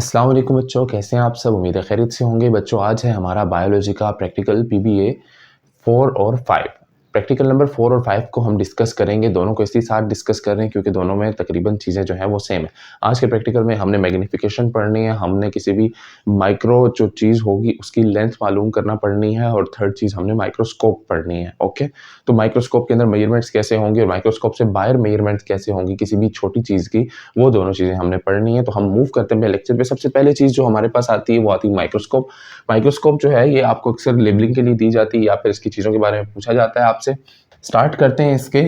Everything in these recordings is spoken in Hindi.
अस्सलाम वालेकुम बच्चों, कैसे हैं आप सब? उम्मीद है खैरियत से होंगे। बच्चों, आज है हमारा बायोलॉजी का प्रैक्टिकल पीबीए 4 और 5। प्रैक्टिकल नंबर 4 और 5 को हम डिस्कस करेंगे। दोनों को इसी साथ डिस्कस कर रहे हैं क्योंकि दोनों में तकरीबन चीज़ें जो हैं वो सेम है। आज के प्रैक्टिकल में हमने मैग्नीफिकेशन पढ़नी है, हमने किसी भी माइक्रो जो चीज़ होगी उसकी लेंथ मालूम करना पड़नी है और थर्ड चीज़ हमने माइक्रोस्कोप पढ़नी है। ओके, तो माइक्रोस्कोप के अंदर मेजरमेंट्स कैसे होंगे और माइक्रोस्कोप से बाहर मेजरमेंट्स कैसे होंगी किसी भी छोटी चीज़ की, वो दोनों चीज़ें हमने पढ़नी है। तो हम मूव करते हैं लेक्चर पे। सबसे पहले चीज़ जो हमारे पास आती है वो आती है माइक्रोस्कोप। माइक्रोस्कोप जो है ये आपको अक्सर लेबलिंग के लिए दी जाती है या फिर इसकी चीज़ों के बारे में पूछा जाता है आपसे। स्टार्ट करते हैं इसके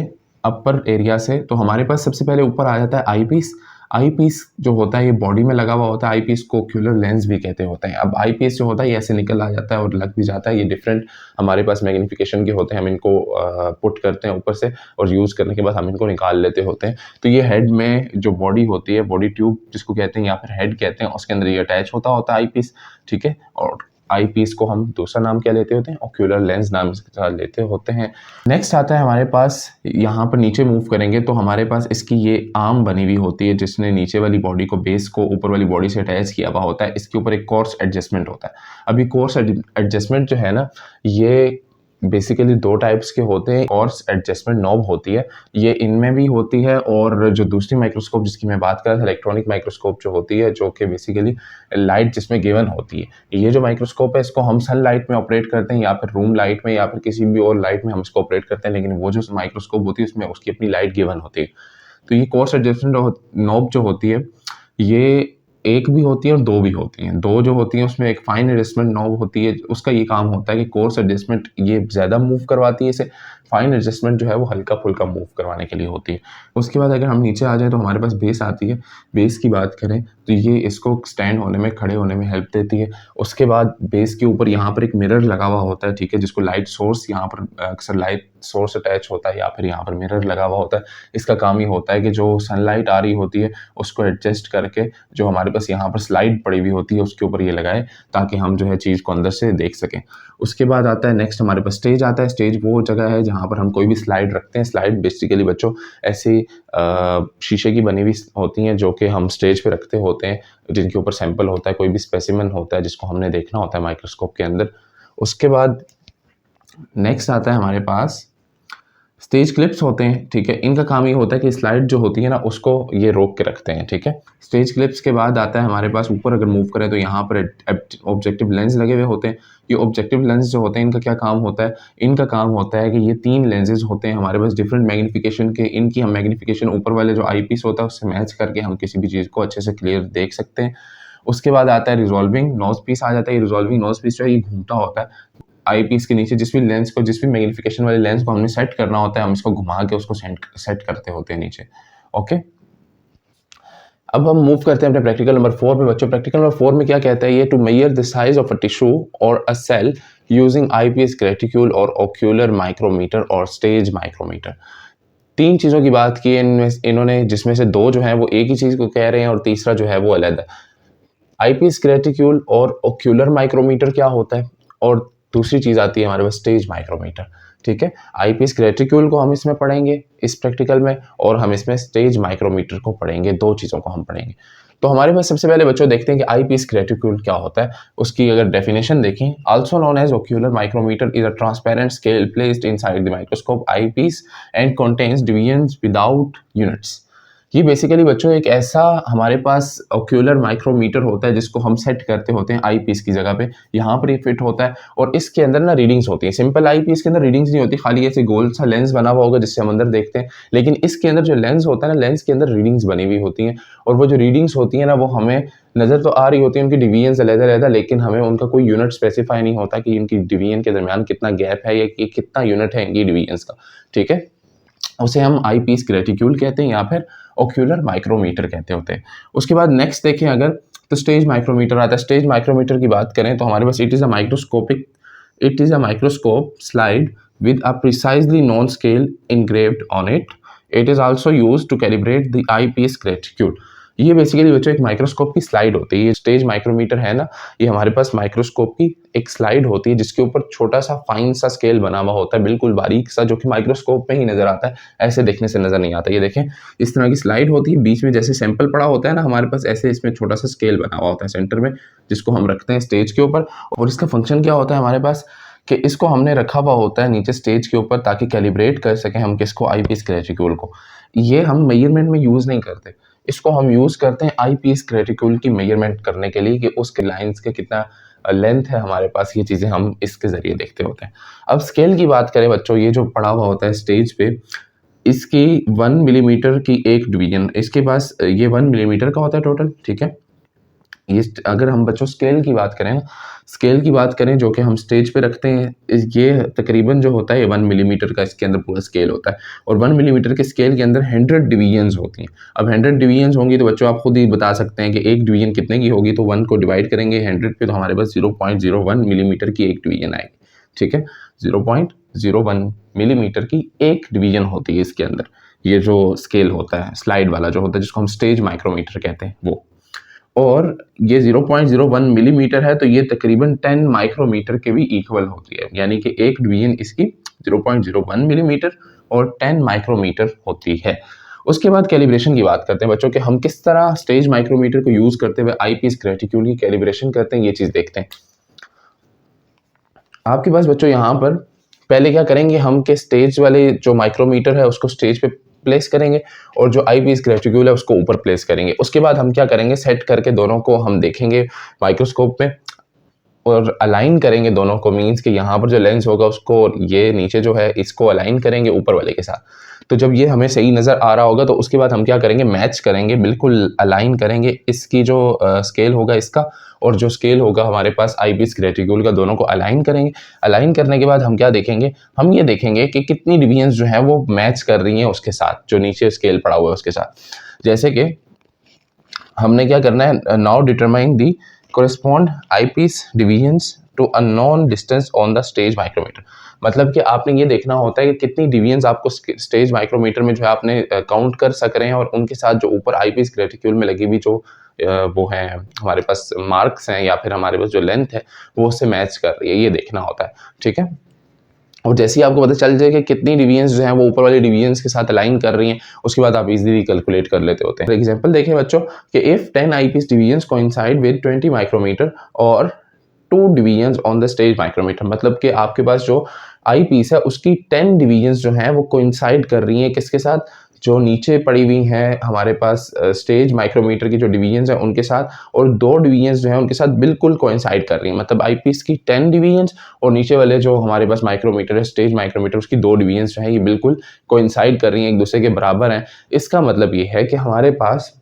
अपर एरिया से। तो हमारे पास सबसे पहले ऊपर आ जाता है आई पीस। आई पीस जो होता है ये बॉडी में लगा हुआ होता है। आई पीस को ओक्यूलर लेंस भी कहते होते हैं। अब आई पीस जो होता है ये ऐसे निकल आ जाता है और लग भी जाता है। ये डिफरेंट हमारे पास मैग्नीफिकेशन के होते हैं। हम इनको पुट करते हैं ऊपर से और यूज़ करने के बाद हम इनको निकाल लेते होते हैं। तो ये हेड में जो बॉडी होती है, बॉडी ट्यूब जिसको कहते हैं या फिर हेड कहते हैं, उसके अंदर ये अटैच होता है आई पीस। ठीक है, और आई पीस को हम दूसरा नाम क्या लेते होते हैं? ओक्यूलर लेंस नाम इसके साथ लेते होते हैं। नेक्स्ट आता है हमारे पास, यहाँ पर नीचे मूव करेंगे तो हमारे पास इसकी ये आर्म बनी हुई होती है जिसने नीचे वाली बॉडी को बेस को ऊपर वाली बॉडी से अटैच किया हुआ होता है। इसके ऊपर एक कोर्स एडजस्टमेंट होता है। अभी कोर्स एडजस्टमेंट जो है ना, ये बेसिकली दो टाइप्स के होते हैं। कोर्स एडजस्टमेंट नॉब होती है, ये इनमें भी होती है, और जो दूसरी माइक्रोस्कोप जिसकी मैं बात कर रहा था, इलेक्ट्रॉनिक माइक्रोस्कोप जो होती है, जो कि बेसिकली लाइट जिसमें गिवन होती है। ये जो माइक्रोस्कोप है इसको हम सन लाइट में ऑपरेट करते हैं या फिर रूम लाइट में या फिर किसी भी और लाइट में हम इसको ऑपरेट करते हैं, लेकिन वो जो माइक्रोस्कोप होती है उसमें उसकी अपनी लाइट गिवन होती है। तो ये कोर्स एडजस्टमेंट नॉब जो होती है ये एक भी होती है और दो भी होती हैं। दो जो होती हैं उसमें एक फाइन एडजस्टमेंट नॉब होती है, उसका ये काम होता है कि कोर्स एडजस्टमेंट ये ज़्यादा मूव करवाती है इसे। फाइन एडजस्टमेंट जो है वो हल्का फुल्का मूव करवाने के लिए होती है। उसके बाद अगर हम नीचे आ जाए तो हमारे पास बेस आती है। बेस की बात करें तो ये इसको स्टैंड होने में, खड़े होने में हेल्प देती है। उसके बाद बेस के ऊपर यहाँ पर एक मिरर लगा हुआ होता है, ठीक है, जिसको लाइट सोर्स, यहाँ पर अक्सर लाइट सोर्स अटैच होता है या फिर यहाँ पर मिरर लगा हुआ होता है। इसका काम ये होता है कि जो सनलाइट आ रही होती है उसको एडजस्ट करके जो हमारे पास यहाँ पर स्लाइड पड़ी हुई होती है उसके ऊपर ये लगाए ताकि हम जो है चीज़ को अंदर से देख सकें। उसके बाद आता है नेक्स्ट हमारे पास स्टेज आता है। स्टेज वो जगह है जहाँ पर हम कोई भी स्लाइड रखते हैं। स्लाइड बेसिकली बच्चों ऐसी शीशे की बनी हुई होती हैं जो कि हम स्टेज पे रखते होते हैं, जिनके ऊपर सैंपल होता है, कोई भी स्पेसिमेन होता है जिसको हमने देखना होता है माइक्रोस्कोप के अंदर। उसके बाद नेक्स्ट आता है हमारे पास स्टेज क्लिप्स होते हैं, ठीक है। इनका काम ये होता है कि स्लाइड जो होती है ना उसको ये रोक के रखते हैं, ठीक है। स्टेज क्लिप्स के बाद आता है हमारे पास ऊपर अगर मूव करें तो यहाँ पर ऑब्जेक्टिव लेंस लगे हुए होते हैं। ये ऑब्जेक्टिव लेंस जो होते हैं इनका क्या काम होता है? इनका काम होता है कि ये 3 लेंसेज होते हैं हमारे पास डिफरेंट मैग्नीफिकेशन के। इनकी हम मैग्नीफिकेशन ऊपर वाले जो आई पीस होता है उससे मैच करके हम किसी भी चीज़ को अच्छे से क्लियर देख सकते हैं। उसके बाद आता है रिजॉल्विंग नोज पीस आ जाता है। ये रिजॉल्विंग नोज पीस जो है ये घूमता होता है। आई पीस के नीचे जिस भी लेंस को, जिस भी मैग्नीफिकेशन वाले लेंस को हमने सेट करना होता है, हम इसको घुमा के उसको सेट करते होते हैं नीचे। ओके, अब हम मूव करते हैं अपने प्रैक्टिकल नंबर 4 में। बच्चों, प्रैक्टिकल नंबर 4 में क्या कहता है ये? To measure the size of a tissue और a cell using eyepiece reticule और ओक्यूलर माइक्रोमीटर और स्टेज माइक्रोमीटर। 3 चीज़ों की बात की है इन्होंने, जिसमें से 2 जो हैं वो एक ही चीज़ को कह रहे हैं और तीसरा जो है वो अलग है। आईपीएस रेटिक्यूल और ओक्यूलर माइक्रोमीटर क्या होता है, और दूसरी चीज़ आती है हमारे पास स्टेज माइक्रोमीटर, ठीक है। आईपीएस रेटिक्यूल को हम इसमें पढ़ेंगे इस प्रैक्टिकल में, और हम इसमें स्टेज माइक्रोमीटर को पढ़ेंगे। 2 चीज़ों को हम पढ़ेंगे। तो हमारे पास सबसे पहले बच्चों देखते हैं कि आईपीएस रेटिक्यूल क्या होता है। उसकी अगर डेफिनेशन देखें, also known as ocular micrometer is a transparent scale placed inside the microscope eyepiece and contains divisions without units. ये बेसिकली बच्चों एक ऐसा हमारे पास ओक्यूलर माइक्रोमीटर होता है जिसको हम सेट करते होते हैं आई पीस की जगह पे। यहाँ पर ये फिट होता है और इसके अंदर ना रीडिंग्स होती हैं। सिंपल आई पीस के अंदर रीडिंग्स नहीं होती, खाली ऐसे गोल सा लेंस बना हुआ होगा जिससे हम अंदर देखते हैं। लेकिन इसके अंदर जो लेंस होता है ना, लेंस के अंदर रीडिंग्स बनी हुई होती हैं, और वो जो रीडिंग्स होती हैं ना वो हमें नज़र तो आ रही होती है, उनकी डिवीजन अलग-अलग, लेकिन हमें उनका कोई यूनिट स्पेसिफाई नहीं होता कि इनकी डिवीजन के दरमियान कितना गैप है या कि कितना यूनिट है इनकी डिवीजन का, ठीक है। उसे हम आई पीस रेटिक्यूल कहते हैं या फिर ओक्यूलर माइक्रोमीटर कहते होते हैं। उसके बाद नेक्स्ट देखें अगर, तो स्टेज माइक्रोमीटर आता है। स्टेज माइक्रोमीटर की बात करें तो हमारे पास it is a microscope slide with a precisely known scale engraved on it. It is also used to calibrate the eyepiece reticule. ये बेसिकली बच्चों एक माइक्रोस्कोप की स्लाइड होती है। ये स्टेज माइक्रोमीटर है ना, ये हमारे पास माइक्रोस्कोप की एक स्लाइड होती है जिसके ऊपर छोटा सा फाइन सा स्केल बना हुआ होता है, बिल्कुल बारीक सा, जो कि माइक्रोस्कोप में ही नजर आता है, ऐसे देखने से नजर नहीं आता। ये देखें, इस तरह की स्लाइड होती है, बीच में जैसे सैंपल पड़ा होता है ना हमारे पास, ऐसे इसमें छोटा सा स्केल बना हुआ होता है सेंटर में, जिसको हम रखते हैं स्टेज के ऊपर। और इसका फंक्शन क्या होता है हमारे पास, कि इसको हमने रखा हुआ होता है नीचे स्टेज के ऊपर, ताकि कैलिब्रेट कर सकें हम किसको, आईपीस रेटिक्यूल को। ये हम मेजरमेंट में यूज नहीं करते, इसको हम यूज करते हैं आईपीस रेटिक्यूल की मेजरमेंट करने के लिए, कि उसके लाइंस का कितना लेंथ है हमारे पास, ये चीजें हम इसके जरिए देखते होते हैं। अब स्केल की बात करें बच्चों, ये जो पड़ा हुआ होता है स्टेज पे, इसकी 1 मिलीमीटर की एक डिवीजन, इसके पास ये 1 मिलीमीटर का होता है टोटल, ठीक है। ये अगर हम बच्चों स्केल की बात करें ना, स्केल की बात करें जो कि हम स्टेज पे रखते हैं, ये तकरीबन जो होता है ये 1 मिलीमीटर का इसके अंदर पूरा स्केल होता है। और 1 मिलीमीटर के स्केल के अंदर 100 डिवीजन्स होती हैं। अब 100 डिवीजन्स होंगी तो बच्चों आप खुद ही बता सकते हैं कि एक डिवीजन कितने की होगी, तो 1 को डिवाइड करेंगे 100 पे, तो हमारे पास 0.01 मिलीमीटर की एक डिवीजन आएगी, ठीक है। 0.01 मिलीमीटर की एक डिवीजन होती है इसके अंदर, ये जो स्केल होता है स्लाइड वाला जो होता है, जिसको हम स्टेज माइक्रोमीटर कहते हैं वो। और ये 0.01 मिलीमीटर है, तो ये तकरीबन 10 माइक्रोमीटर के भी इक्वल होती है, यानी कि एक डिवीजन इसकी 0.01 मिलीमीटर और 10 माइक्रोमीटर होती है। उसके बाद कैलिब्रेशन की बात करते हैं बच्चों, कि हम किस तरह स्टेज माइक्रोमीटर को यूज करते हुए आईपीस रेटिक्यूल की कैलिब्रेशन करते हैं, ये चीज देखते हैं। आपके पास बच्चों यहाँ पर पहले क्या करेंगे हम, के स्टेज वाले जो माइक्रोमीटर है उसको स्टेज पे प्लेस करेंगे, और जो आईपीस रेटिक्यूल है उसको ऊपर प्लेस करेंगे। उसके बाद हम क्या करेंगे, सेट करके दोनों को हम देखेंगे माइक्रोस्कोप में और अलाइन करेंगे दोनों को, मीन्स कि यहाँ पर जो लेंस होगा उसको, ये नीचे जो है इसको अलाइन करेंगे ऊपर वाले के साथ। तो जब ये हमें सही नज़र आ रहा होगा तो उसके बाद हम क्या करेंगे, मैच करेंगे, बिल्कुल अलाइन करेंगे इसकी जो स्केल होगा इसका, और जो स्केल होगा हमारे पास आईपीस रेटिक्यूल का, दोनों को अलाइन करेंगे। अलाइन करने के बाद हम क्या देखेंगे, हम ये देखेंगे कि कितनी डिवीजन्स जो है वो मैच कर रही हैं उसके साथ, जो नीचे स्केल पड़ा हुआ है उसके साथ। जैसे कि हमने क्या करना है, now determine the correspond eyepiece divisions to a known distance on the stage micrometer। मतलब कि आपने ये देखना होता है कि कितनी डिवीजन्स आपको स्टेज माइक्रोमीटर में जो है आपने काउंट कर सक रहे हैं, और उनके साथ जो ऊपर आईपीस रेटिक्यूल में लगी हुई जो वो हैं हमारे पास मार्क्स हैं, या फिर हमारे पास जो लेंथ है वो उससे मैच कर रही है, ये देखना होता है, ठीक है। और जैसे ही आपको पता चल जाए कि कितनी डिवीजन्स जो हैं वो ऊपर वाली डिवीजन्स के साथ अलाइन कर रही हैं, उसके बाद आप इजीली कैलकुलेट कर लेते होते हैं। एग्जांपल देखें बच्चों, कि if 10 eyepiece divisions coincide with 20 micrometer और 2 divisions on the stage micrometer, मतलब कि आपके पास जो आई पीस है उसकी 10 डिवीजन्स जो हैं वो कोइंसाइड कर रही हैं किसके साथ, जो नीचे पड़ी हुई हैं हमारे पास स्टेज माइक्रोमीटर की जो डिवीजन्स हैं उनके साथ, और 2 डिवीजन्स जो हैं उनके साथ बिल्कुल कोइंसाइड कर रही हैं। मतलब आईपीस की 10 डिवीजन्स और नीचे वाले जो हमारे पास माइक्रोमीटर है स्टेज माइक्रोमीटर, उसकी 2 डिवीजन्स जो हैं ये बिल्कुल कोइंसाइड कर रही हैं, एक दूसरे के बराबर हैं। इसका मतलब ये है कि हमारे पास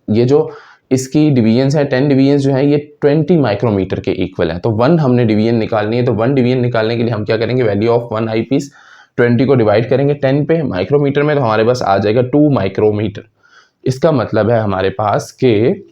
ये जो इसकी डिवीजन्स है 10 डिवीजन्स जो है ये 20 माइक्रोमीटर के इक्वल है। तो 1 हमने डिवीजन निकालनी है, तो 1 डिवीजन निकालने के लिए हम क्या करेंगे, वैल्यू ऑफ 1 आई पीस 20 को डिवाइड करेंगे 10 पे माइक्रोमीटर में, तो हमारे पास आ जाएगा 2 माइक्रोमीटर। इसका मतलब है हमारे पास के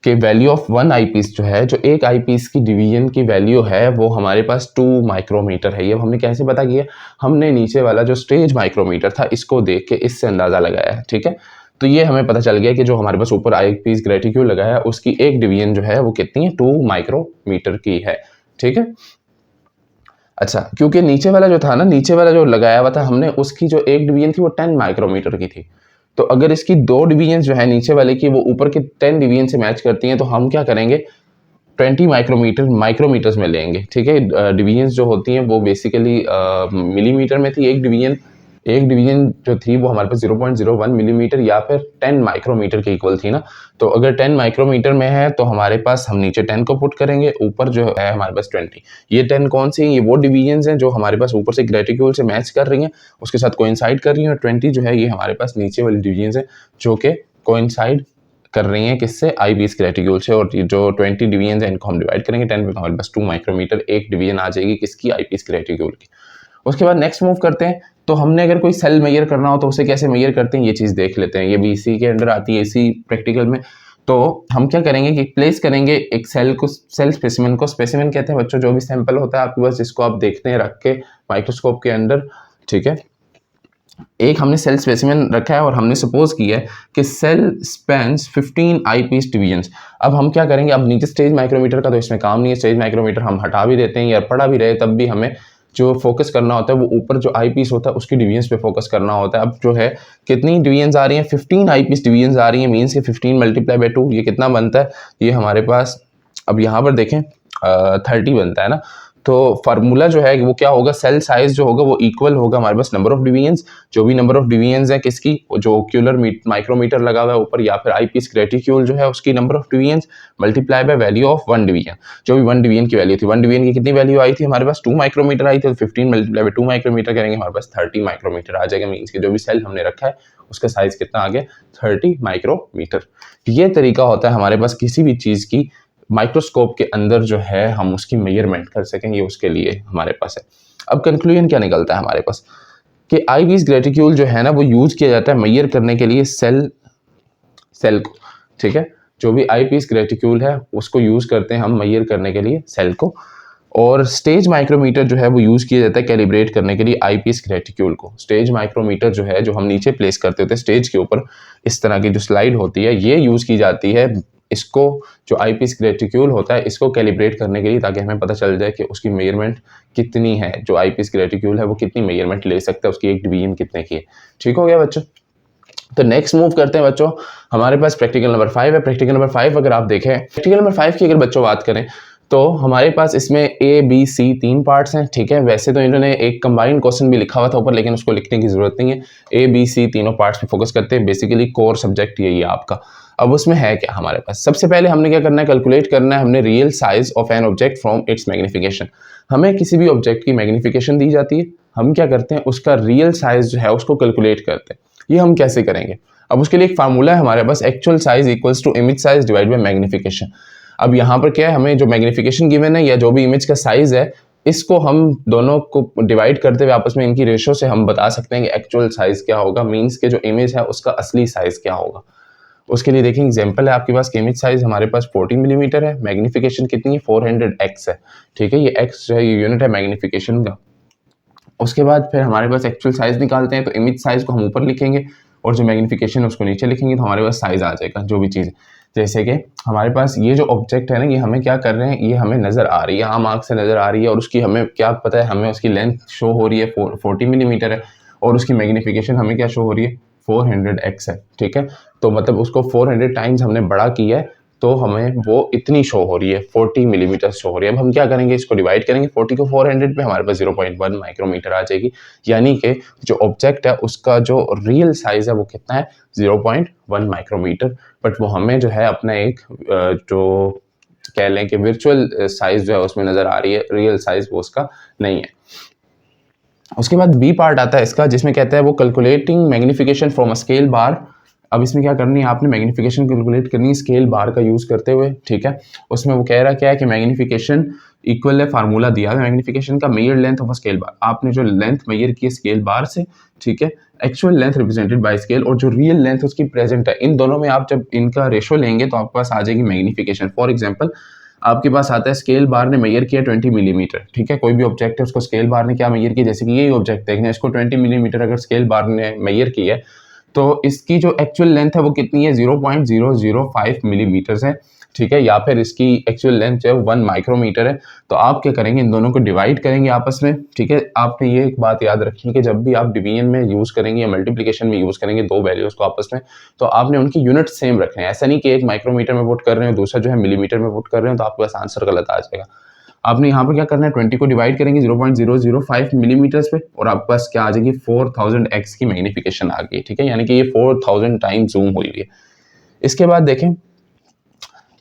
कि वैल्यू ऑफ 1 आईपीस जो है, जो एक आईपीस की डिवीजन की वैल्यू है वो हमारे पास 2 माइक्रोमीटर है। ये हमने कैसे पता किया, हमने नीचे वाला जो स्टेज माइक्रोमीटर था इसको देख के इससे अंदाजा लगाया है, ठीक है। तो ये हमें पता चल गया कि जो हमारे पास ऊपर आईपीस रेटिक्यूल लगाया है उसकी एक डिवीजन जो है वो कितनी है, 2 माइक्रोमीटर की है, ठीक है। अच्छा, क्योंकि नीचे वाला जो था ना, नीचे वाला जो लगाया हुआ था हमने, उसकी जो एक डिवीजन थी वो 10 माइक्रोमीटर की थी। तो अगर इसकी 2 डिवीजन जो है नीचे वाले की वो ऊपर के 10 डिवीजन से मैच करती हैं, तो हम क्या करेंगे, 20 माइक्रोमीटर्स में लेंगे, ठीक है। डिवीजन्स जो होती हैं वो बेसिकली मिलीमीटर में थी। एक डिवीजन जो थी वो हमारे पास 0.01 मिलीमीटर या फिर 10 माइक्रोमीटर के इक्वल थी ना। तो अगर 10 माइक्रोमीटर में है तो हमारे पास, हम नीचे 10 को पुट करेंगे, ऊपर जो है हमारे पास 20। ये 10 कौन सी, ये वो डिवीजन्स हैं जो हमारे पास ऊपर से रेटिक्यूल से मैच कर रही हैं, उसके साथ कोइंसाइड कर रही हैं, और 20 जो है ये हमारे पास नीचे वाली डिवीजन्स हैं जो कि कोइंसाइड कर रही हैं किससे, आईपीस रेटिक्यूल से। और जो 20 डिवीजन है इनको हम डिवाइड करेंगे 10 पे, तो हमारे पास 2 माइक्रोमीटर एक डिवीजन आ जाएगी किसकी, आईपीस रेटिक्यूल की। उसके बाद नेक्स्ट मूव करते हैं, तो हमने अगर कोई सेल मेजर करना हो तो उसे कैसे मेजर करते हैं ये चीज़ देख लेते हैं। ये भी इसी के अंडर आती है, इसी प्रैक्टिकल में। तो हम क्या करेंगे कि प्लेस करेंगे एक सेल को, सेल स्पेसिमेन को, स्पेसिमेन कहते हैं बच्चों जो भी सैंपल होता है आपके पास जिसको आप देखते हैं रख के माइक्रोस्कोप के अंदर, ठीक है। एक हमने सेल स्पेसिमेन रखा है और हमने सपोज किया है कि सेल स्पेन्स 15 आई पीस डिवीजन्स। अब हम क्या करेंगे, अब नीचे स्टेज माइक्रोमीटर का तो इसमें काम नहीं है, स्टेज माइक्रोमीटर हम हटा भी देते हैं या पढ़ा भी रहे तब भी हमें जो फोकस करना होता है वो ऊपर जो आई पीस होता है उसकी डिवीजन्स पे फोकस करना होता है। अब जो है कितनी डिवीजन्स आ रही हैं, 15 आई पीस डिवीजन्स आ रही हैं, मीन्स के 15 मल्टीप्लाई बाई 2 ये कितना बनता है, ये हमारे पास अब यहाँ पर देखें 30 बनता है ना। तो फार्मूला जो है वो क्या होगा, सेल साइज जो होगा वो इक्वल होगा हमारे पास नंबर ऑफ डिवीजन्स, जो भी नंबर ऑफ डिवीजन्स है किसकी, जो ओक्यूलर माइक्रोमीटर लगा हुआ है ऊपर या फिर आई पीस ग्रेटिक्यूल जो है उसकी number of divisions multiply by value of 1 division. जो भी 1 डिवीजन की वैल्यू थी, 1 डिवीजन की कितनी वैल्यू आई थी हमारे पास, 2 माइक्रोमीटर आई थी, तो 15 मल्टीप्लाई बाय 2 माइक्रोमीटर करेंगे हमारे पास 30 माइक्रोमीटर आ जाएगा। मीन्स कि जो भी सेल हमने रखा है उसका साइज कितना आ गया, 30 माइक्रोमीटर। ये तरीका होता है हमारे पास किसी भी चीज की माइक्रोस्कोप के अंदर जो है हम उसकी मेजरमेंट कर सकेंगे, उसके लिए हमारे पास है। अब कंक्लूजन क्या निकलता है हमारे पास कि आई पीस ग्रेटिक्यूल जो है ना वो यूज किया जाता है मेजर करने के लिए सेल को, ठीक है। जो भी आई पीस ग्रेटिक्यूल है उसको यूज करते हैं हम मेजर करने के लिए सेल को, और स्टेज माइक्रोमीटर जो है वो यूज किया जाता है कैलिब्रेट करने के लिए आई पीस ग्रेटिक्यूल को। स्टेज माइक्रोमीटर जो है जो हम नीचे प्लेस करते होते हैं स्टेज के ऊपर, इस तरह की जो स्लाइड होती है ये यूज की जाती है इसको, जो आई पीस ग्रेटिक्यूल होता है इसको कैलिब्रेट करने के लिए, ताकि हमें पता चल जाए कि उसकी मेजरमेंट कितनी है, जो आई पीस ग्रेटिक्यूल है वो कितनी मेजरमेंट ले सकता है, उसकी एक डिवीजन कितने की है। ठीक हो गया बच्चों। तो नेक्स्ट मूव करते हैं बच्चों, हमारे पास प्रैक्टिकल नंबर 5 है। प्रैक्टिकल नंबर 5 अगर आप देखें, प्रैक्टिकल नंबर 5 की अगर बच्चों बात करें तो हमारे पास इसमें ए बी सी 3 पार्ट्स हैं, ठीक है। वैसे तो इन्होंने एक कंबाइंड क्वेश्चन भी लिखा हुआ था ऊपर, लेकिन उसको लिखने की जरूरत नहीं है। ए बी सी तीनों पार्ट्स पे फोकस करते हैं, बेसिकली कोर सब्जेक्ट यही है आपका। अब उसमें है क्या हमारे पास, सबसे पहले हमने क्या करना है, कैलकुलेट करना है हमने real size of an object from its magnification. हमें किसी भी ऑब्जेक्ट की मैग्निफिकेशन दी जाती है, हम क्या करते हैं उसका रियल साइज जो है उसको कैलकुलेट करते हैं। ये हम कैसे करेंगे, अब उसके लिए एक फार्मूला है हमारे पास, actual size equals to image size divide by magnification. अब यहाँ पर क्या है, हमें जो मैग्निफिकेशन गिवन है या जो भी इमेज का साइज है इसको हम दोनों को डिवाइड करते हुए आपस में इनकी रेशो से हम बता सकते हैं कि एक्चुअल साइज क्या होगा, मीन्स के जो इमेज है उसका असली साइज क्या होगा। उसके लिए देखिए एग्जांपल है आपके पास, इमेज साइज हमारे पास 40 मिलीमीटर है, मैग्निफिकेशन कितनी है 400x है, ठीक है। ये x जो है ये यूनिट है मैग्निफिकेशन का। उसके बाद फिर हमारे पास एक्चुअल साइज निकालते हैं, तो इमेज साइज को हम ऊपर लिखेंगे और जो मैग्निफिकेशन है उसको नीचे लिखेंगे, तो हमारे पास साइज आ जाएगा जो भी चीज़। जैसे कि हमारे पास ये जो ऑब्जेक्ट है ना, ये हमें क्या कर रहे हैं, ये हमें नज़र आ रही है, आम आँख से नज़र आ रही है, और उसकी हमें क्या पता है, हमें उसकी लेंथ शो हो रही है 40 मिलीमीटर है, और उसकी मैग्निफिकेशन हमें क्या शो हो रही है 400x है, ठीक है। तो मतलब उसको 400 टाइम्स हमने बड़ा किया है, तो हमें वो इतनी शो हो रही है, 40 मिलीमीटर शो हो रही है। अब हम क्या करेंगे, इसको डिवाइड करेंगे 40 को 400 पे, हमारे पास 0.1 माइक्रोमीटर आ जाएगी। यानी कि जो ऑब्जेक्ट है उसका जो रियल साइज है वो कितना है 0.1 माइक्रोमीटर। बट वो हमें जो है अपना एक जो कह लें कि वर्चुअल साइज जो है उसमें नज़र आ रही है, रियल साइज वो उसका नहीं है। उसके बाद बी पार्ट आता है इसका, जिसमें कहता है वो calculating magnification from a scale bar. अब इसमें क्या करनी है, आपने मैग्निफिकेशन कैलकुलेट करनी है स्केल बार का यूज़ करते हुए, ठीक है। उसमें वो कह रहा क्या है कि मैग्निफिकेशन इक्वल है, फार्मूला दिया है मैग्निफिकेशन का, measure length of a scale bar. आपने जो लेंथ मेजर की है स्केल बार से, ठीक है, actual length represented by scale और जो रियल लेंथ उसकी प्रेजेंट है, इन दोनों में आप जब इनका रेशो लेंगे तो आपके पास आ जाएगी मैग्निफिकेशन। फॉर एग्जाम्पल आपके पास आता है स्केल बार ने मेजर किया 20 मिलीमीटर, ठीक है। कोई भी ऑब्जेक्ट है उसको स्केल बार ने क्या मेजर किया, जैसे कि यही ऑब्जेक्ट देखना है, इसको 20 मिलीमीटर अगर स्केल बार ने मेजर किया है तो इसकी जो एक्चुअल लेंथ है वो कितनी है 0.005 मिलीमीटर है, ठीक है। या फिर इसकी एक्चुअल लेंथ जो है 1 माइक्रोमीटर है। तो आप क्या करेंगे, इन दोनों को डिवाइड करेंगे आपस में, ठीक है। आपने ये एक बात याद रखनी कि जब भी आप डिवीजन में यूज़ करेंगे या मल्टीप्लिकेशन में यूज़ करेंगे दो वैल्यूज़ को आपस में, तो आपने उनकी यूनिट सेम रखने हैं। ऐसा नहीं कि एक माइक्रोमीटर में पुट कर रहे हो दूसरा जो है मिलीमीटर में पुट कर रहे हो तो आपके पास आंसर गलत आ जाएगा। आपने यहाँ पर क्या करना है, 20 को डिवाइड करेंगे 0.005 मिलीमीटर्स पे और आपके पास क्या आ जाएगी 4000x की मैग्निफिकेशन आ गई, ठीक है। यानी कि ये 4000 टाइम जूम हुई है। इसके बाद देखें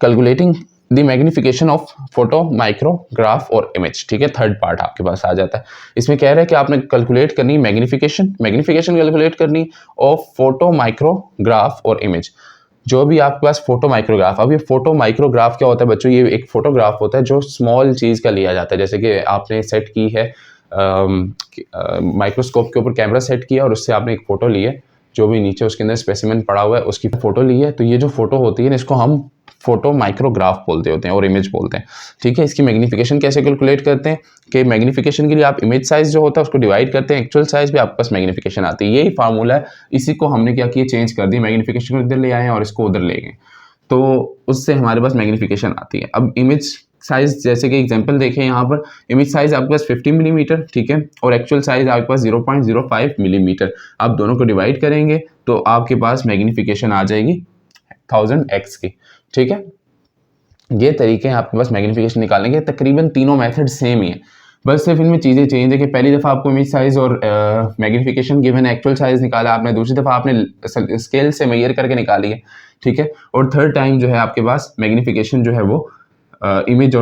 calculating the magnification of photo micrograph और इमेज, ठीक है। थर्ड पार्ट आपके पास आ जाता है। इसमें कह रहा है कि आपने कैलकुलेट करनी मैग्निफिकेशन कैलकुलेट करनी ऑफ फोटो माइक्रोग्राफ और इमेज। जो भी आपके पास फोटो माइक्रोग्राफ, अब ये फोटो माइक्रोग्राफ क्या होता है बच्चों, ये एक फोटोग्राफ होता है जो स्मॉल चीज़ का लिया जाता है। जैसे कि आपने सेट की है माइक्रोस्कोप के ऊपर कैमरा सेट किया और उससे आपने एक फ़ोटो ली है, जो भी नीचे उसके अंदर स्पेसिमेन पड़ा हुआ है उसकी फ़ोटो ली है। तो ये जो फोटो होती है इसको हम फोटो माइक्रोग्राफ बोलते होते हैं और इमेज बोलते हैं, ठीक है। इसकी मैग्नीफिकेशन कैसे कैलकुलेट करते हैं कि मैग्नीफिकेशन के लिए आप इमेज साइज जो होता है उसको डिवाइड करते हैं एक्चुअल साइज पे, आपके पास मैग्नीफिकेशन आती है। यही फार्मूला है, इसी को हमने क्या किया, चेंज कर दिया, मैग्नीफिकेशन को इधर ले आए और इसको उधर ले गए, तो उससे हमारे पास मैग्नीफिकेशन आती है। अब इमेज साइज जैसे कि एग्जांपल देखें यहाँ पर, इमेज साइज आपके पास 50 मिलीमीटर, ठीक है, और एक्चुअल साइज आपके पास 0.05 मिलीमीटर। आप दोनों को डिवाइड करेंगे तो आपके पास मैग्नीफिकेशन आ जाएगी 1000x की, ठीक है। ये तरीके हैं आपके पास मैग्नीफिकेशन निकालने के। तकरीबन तीनों मेथड सेम ही है, बस सिर्फ इनमें चीज़ें चेंज है कि पहली दफ़ा आपको इमेज साइज और मैग्नीफिकेशन गिवन एक्चुअल साइज निकाला आपने, दूसरी दफ़ा आपने स्केल से मेजर करके निकाली है, ठीक है, और थर्ड टाइम जो है आपके पास मैग्नीफिकेशन जो है वो इमेज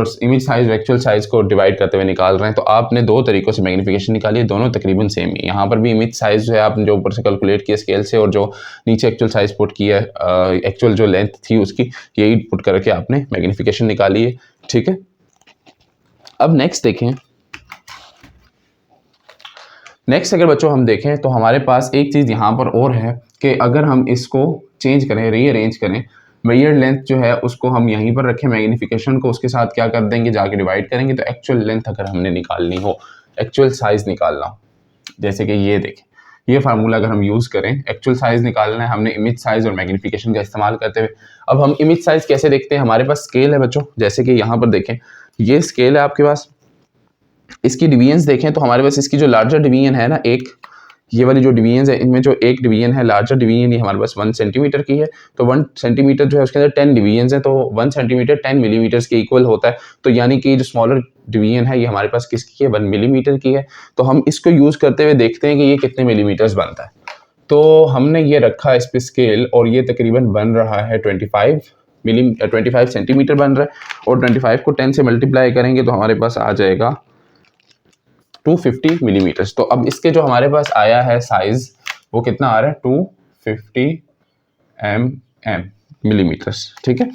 साइज और एक्चुअल साइज को डिवाइड करते हुए निकाल रहे हैं। तो आपने दो तरीकों से मैग्नीफिकेशन निकाली है, दोनों तकरीबन सेम ही। यहाँ पर भी इमेज साइज जो है आपने जो ऊपर से कैलकुलेट किया स्केल से, और जो नीचे एक्चुअल साइज पुट किया है, एक्चुअल जो लेंथ थी उसकी, यही पुट करके आपने मैग्नीफिकेशन निकाली है, ठीक है। अब नेक्स्ट देखें, नेक्स्ट अगर बच्चों हम देखें तो हमारे पास एक चीज़ यहाँ पर और है कि अगर हम इसको चेंज करें, रीअरेंज करें, मेजर्ड लेंथ जो है उसको हम यहीं पर रखें, मैग्नीफिकेशन को उसके साथ क्या कर देंगे, जाके डिवाइड करेंगे, तो एक्चुअल लेंथ अगर हमने निकालनी हो, एक्चुअल साइज निकालना हो, जैसे कि ये देखें, ये फार्मूला अगर हम यूज़ करें, एक्चुअल साइज निकालना है हमने इमेज साइज और मैग्नीफिकेशन का इस्तेमाल करते हुए। अब हम इमेज साइज कैसे देखते हैं, हमारे पास स्केल है बच्चों, जैसे कि यहाँ पर देखें, ये स्केल है आपके पास, इसकी डिवीजन्स देखें तो हमारे पास इसकी जो लार्जर डिवीजन है ना, एक ये वाली जो डिवीजन है, इनमें जो एक डिवीजन है, लार्जर डिवीजन, ये हमारे पास 1 सेंटीमीटर की है। तो 1 सेंटीमीटर जो है उसके अंदर 10 डिवीजन है, तो 1 सेंटीमीटर 10 मिलीमीटर के इक्वल होता है। तो यानी कि जो स्मॉलर डिवीजन है ये हमारे पास किसकी है, 1 मिलीमीटर की है। तो हम इसको यूज़ करते हुए देखते हैं कि ये कितने मिलीमीटर्स बनता है। तो हमने ये रखा इस पे स्केल, और ये तकरीबन बन रहा है 25 सेंटीमीटर बन रहा है, और 25 को 10 से मल्टीप्लाई करेंगे तो हमारे पास आ जाएगा 250 मिलीमीटर्स। तो अब इसके जो हमारे पास आया है साइज, वो कितना आ रहा है, 250 मिलीमीटर्स, ठीक है,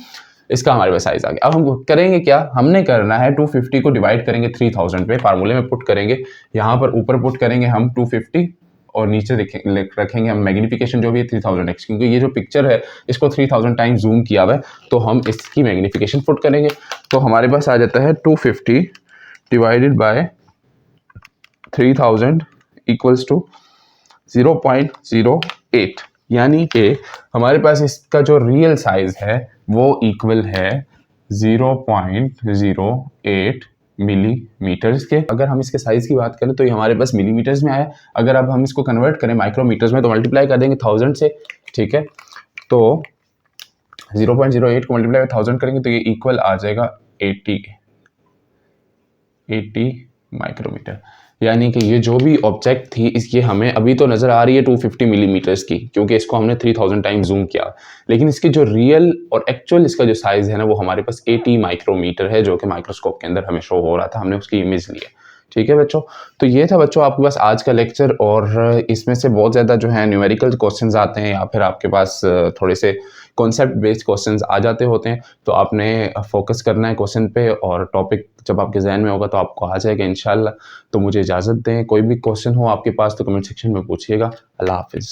इसका हमारे पास साइज आ गया। अब हम करेंगे क्या, हमने करना है 250 को डिवाइड करेंगे 3000 पे, फार्मूले में पुट करेंगे, यहाँ पर ऊपर पुट करेंगे हम 250 और नीचे रखेंगे हम मैग्नीफिकेशन जो भी है 3000x, क्योंकि ये जो पिक्चर है इसको 3000 टाइम जूम किया हुआ है, तो हम इसकी मैग्नीफिकेशन पुट करेंगे। तो हमारे पास आ जाता है 250 डिवाइडेड बाय 3000 इक्वल्स टू 0.08, यानी कि हमारे पास इसका जो रियल साइज है वो इक्वल है 0.08 मिलीमीटर्स के। अगर हम इसके साइज की बात करें तो ये हमारे पास मिलीमीटर्स में आया, अगर अब हम इसको कन्वर्ट करें माइक्रोमीटर्स में तो मल्टीप्लाई कर देंगे 1000 से, ठीक है। तो 0.08 को मल्टीप्लाई 1000 करेंगे तो ये इक्वल आ जाएगा 80 माइक्रोमीटर। यानी कि ये जो भी ऑब्जेक्ट थी इसकी हमें अभी तो नज़र आ रही है 250 मिलीमीटर्स की, क्योंकि इसको हमने 3000 टाइम जूम किया, लेकिन इसकी जो रियल और एक्चुअल इसका जो साइज़ है ना वो हमारे पास 80 माइक्रोमीटर है, जो कि माइक्रोस्कोप के अंदर हमें शो हो रहा था, हमने उसकी इमेज ली है, ठीक है बच्चों। तो ये था बच्चों आपके पास आज का लेक्चर, और इसमें से बहुत ज़्यादा जो है न्यूमेरिकल क्वेश्चंस आते हैं या फिर आपके पास थोड़े से कॉन्सेप्ट बेस्ड क्वेश्चंस आ जाते होते हैं, तो आपने फोकस करना है क्वेश्चन पे, और टॉपिक जब आपके जहन में होगा तो आपको आ जाएगा इंशाल्लाह। तो मुझे इजाज़त दें, कोई भी क्वेश्चन हो आपके पास तो कमेंट सेक्शन में पूछिएगा। अल्लाह हाफिज़।